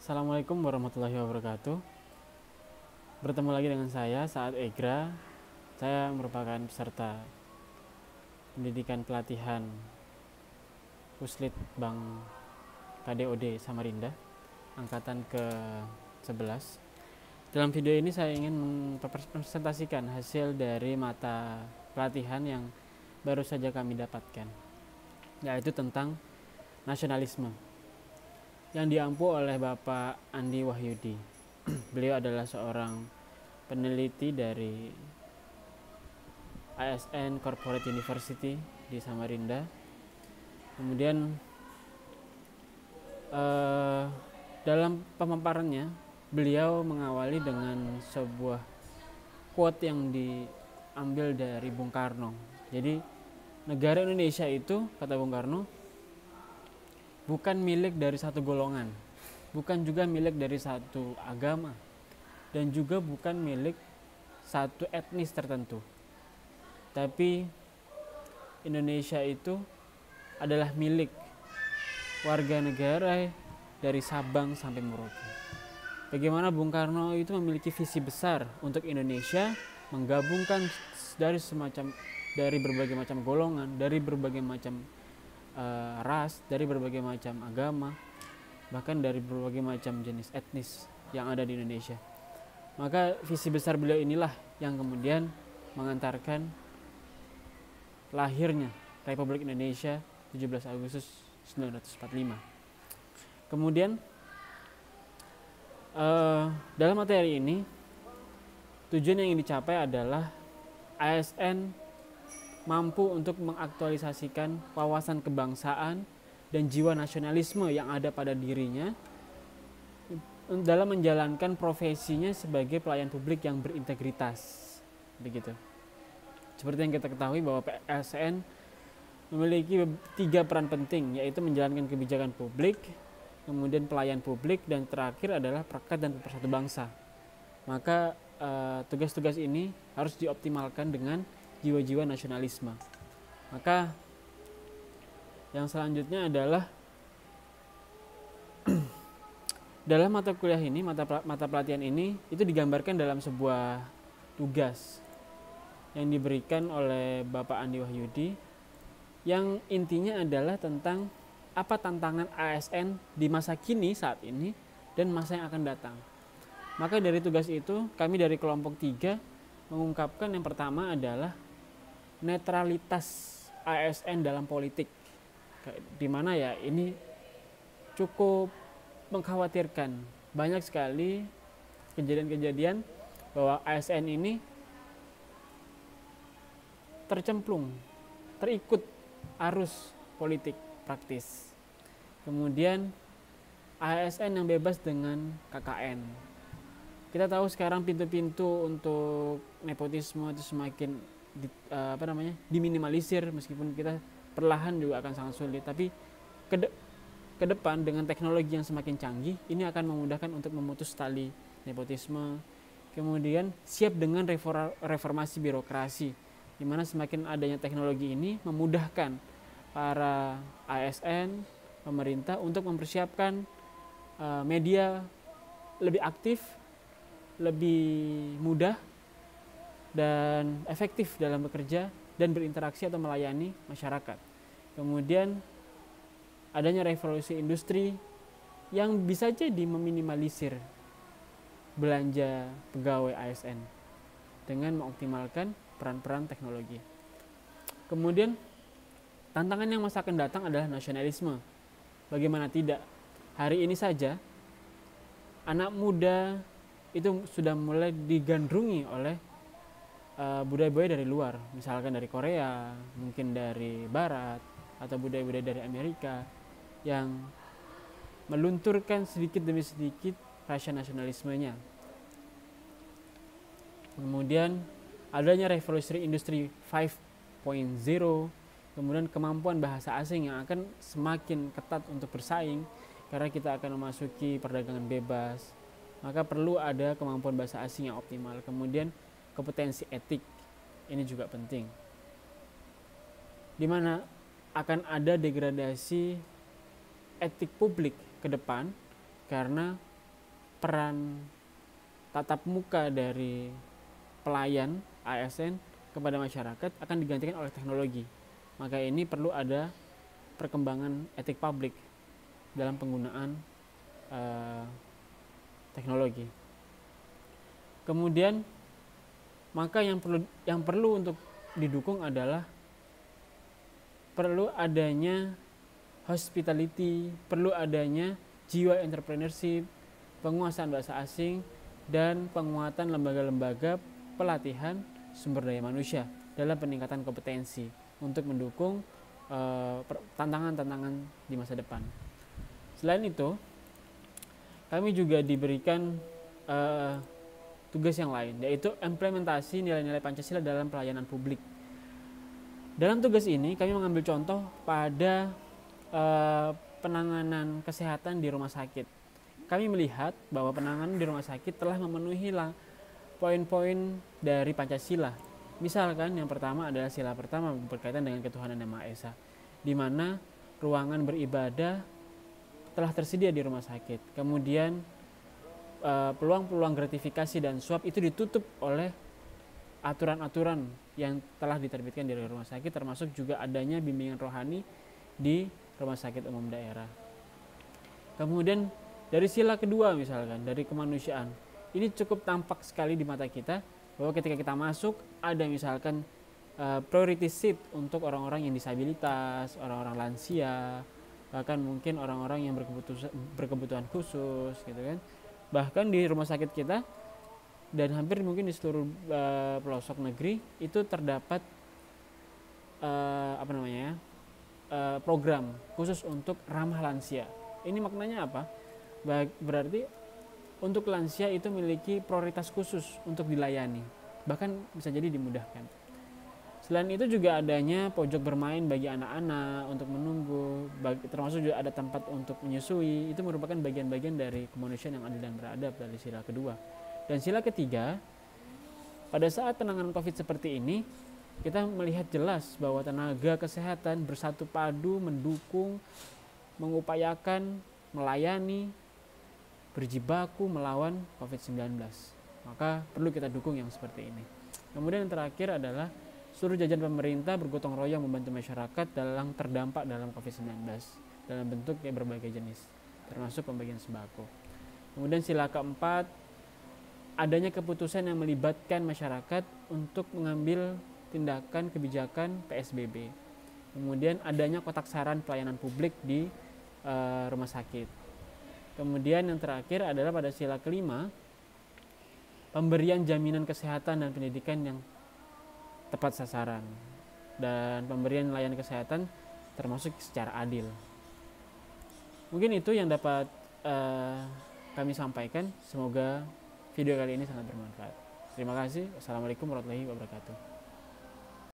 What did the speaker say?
Assalamualaikum warahmatullahi wabarakatuh. Bertemu lagi dengan saya Saat Egra. Saya merupakan peserta pendidikan pelatihan Puslit Bank KDOD Samarinda angkatan ke-11. Dalam video ini saya ingin mempresentasikan hasil dari mata pelatihan yang baru saja kami dapatkan, yaitu tentang nasionalisme yang diampu oleh Bapak Andi Wahyudi. Beliau adalah seorang peneliti dari ASN Corporate University di Samarinda. Kemudian dalam pemaparannya beliau mengawali dengan sebuah quote yang diambil dari Bung Karno. Jadi negara Indonesia itu, kata Bung Karno, bukan milik dari satu golongan, bukan juga milik dari satu agama, dan juga bukan milik satu etnis tertentu. Tapi Indonesia itu adalah milik warga negara dari Sabang sampai Merauke. Bagaimana Bung Karno itu memiliki visi besar untuk Indonesia, menggabungkan dari berbagai macam golongan, dari berbagai macam ras, dari berbagai macam agama, bahkan dari berbagai macam jenis etnis yang ada di Indonesia. Maka visi besar beliau inilah yang kemudian mengantarkan lahirnya Republik Indonesia 17 Agustus 1945. Kemudian dalam materi ini tujuan yang ingin dicapai adalah ASN mampu untuk mengaktualisasikan wawasan kebangsaan dan jiwa nasionalisme yang ada pada dirinya dalam menjalankan profesinya sebagai pelayan publik yang berintegritas. Begitu. Seperti yang kita ketahui bahwa ASN memiliki 3 peran penting, yaitu menjalankan kebijakan publik, kemudian pelayan publik, dan terakhir adalah perekat dan pemersatu bangsa. Maka tugas-tugas ini harus dioptimalkan dengan jiwa-jiwa nasionalisme. Maka yang selanjutnya adalah dalam mata kuliah ini, mata pelatihan ini itu digambarkan dalam sebuah tugas yang diberikan oleh Bapak Andi Wahyudi, yang intinya adalah tentang apa tantangan ASN di masa kini saat ini dan masa yang akan datang. Maka dari tugas itu kami dari kelompok 3 mengungkapkan yang pertama adalah netralitas ASN dalam politik, di mana ya ini cukup mengkhawatirkan. Banyak sekali kejadian-kejadian bahwa ASN ini terikut arus politik praktis. Kemudian ASN yang bebas dengan KKN. Kita tahu sekarang pintu-pintu untuk nepotisme itu semakin diminimalisir, meskipun kita perlahan juga akan sangat sulit. Tapi ke depan dengan teknologi yang semakin canggih, ini akan memudahkan untuk memutus tali nepotisme. Kemudian siap dengan reformasi birokrasi, di mana semakin adanya teknologi ini memudahkan para ASN, pemerintah untuk mempersiapkan media lebih aktif, lebih mudah dan efektif dalam bekerja dan berinteraksi atau melayani masyarakat. Kemudian adanya revolusi industri yang bisa jadi meminimalisir belanja pegawai ASN dengan mengoptimalkan peran-peran teknologi. Kemudian tantangan yang masa akan datang adalah nasionalisme. Bagaimana tidak? Hari ini saja anak muda itu sudah mulai digandrungi oleh budaya-budaya dari luar, misalkan dari Korea, mungkin dari Barat, atau budaya-budaya dari Amerika yang melunturkan sedikit demi sedikit rasa nasionalismenya. Kemudian adanya revolusi industri 5.0, kemudian kemampuan bahasa asing yang akan semakin ketat untuk bersaing karena kita akan memasuki perdagangan bebas. Maka perlu ada kemampuan bahasa asing yang optimal. Kemudian kompetensi etik ini juga penting, di mana akan ada degradasi etik publik ke depan karena peran tatap muka dari pelayan ASN kepada masyarakat akan digantikan oleh teknologi. Maka ini perlu ada perkembangan etik publik dalam penggunaan teknologi. Kemudian maka yang perlu untuk didukung adalah perlu adanya hospitality, perlu adanya jiwa entrepreneurship, penguasaan bahasa asing, dan penguatan lembaga-lembaga pelatihan sumber daya manusia dalam peningkatan kompetensi untuk mendukung tantangan-tantangan di masa depan. Selain itu, kami juga diberikan tugas yang lain, yaitu implementasi nilai-nilai Pancasila dalam pelayanan publik. Dalam tugas ini, kami mengambil contoh pada penanganan kesehatan di rumah sakit. Kami melihat bahwa penanganan di rumah sakit telah memenuhi poin-poin dari Pancasila. Misalkan yang pertama adalah sila pertama berkaitan dengan ketuhanan Yang Maha Esa, di mana ruangan beribadah telah tersedia di rumah sakit. Kemudian peluang-peluang gratifikasi dan suap itu ditutup oleh aturan-aturan yang telah diterbitkan dari rumah sakit, termasuk juga adanya bimbingan rohani di rumah sakit umum daerah. Kemudian dari sila kedua misalkan, dari kemanusiaan, ini cukup tampak sekali di mata kita bahwa ketika kita masuk ada misalkan priority seat untuk orang-orang yang disabilitas, orang-orang lansia, bahkan mungkin orang-orang yang berkebutuhan khusus gitu kan. Bahkan di rumah sakit kita dan hampir mungkin di seluruh pelosok negeri itu terdapat program khusus untuk ramah lansia. Ini maknanya apa? Berarti untuk lansia itu memiliki prioritas khusus untuk dilayani, bahkan bisa jadi dimudahkan. Selain itu juga adanya pojok bermain bagi anak-anak untuk menunggu, termasuk juga ada tempat untuk menyusui. Itu merupakan bagian-bagian dari kemanusiaan yang adil dan beradab dari sila kedua. Dan sila ketiga, pada saat penanganan COVID seperti ini, kita melihat jelas bahwa tenaga kesehatan bersatu padu, mendukung, mengupayakan, melayani, berjibaku melawan COVID-19. Maka perlu kita dukung yang seperti ini. Kemudian yang terakhir adalah seluruh jajaran pemerintah bergotong royong membantu masyarakat dalam terdampak dalam COVID-19 dalam bentuk berbagai jenis, termasuk pembagian sembako. Kemudian sila keempat, adanya keputusan yang melibatkan masyarakat untuk mengambil tindakan kebijakan PSBB. Kemudian adanya kotak saran pelayanan publik di rumah sakit. Kemudian yang terakhir adalah pada sila kelima, pemberian jaminan kesehatan dan pendidikan yang tepat sasaran dan pemberian layanan kesehatan termasuk secara adil. Mungkin itu yang dapat kami sampaikan. Semoga video kali ini sangat bermanfaat. Terima kasih. Wassalamualaikum warahmatullahi wabarakatuh.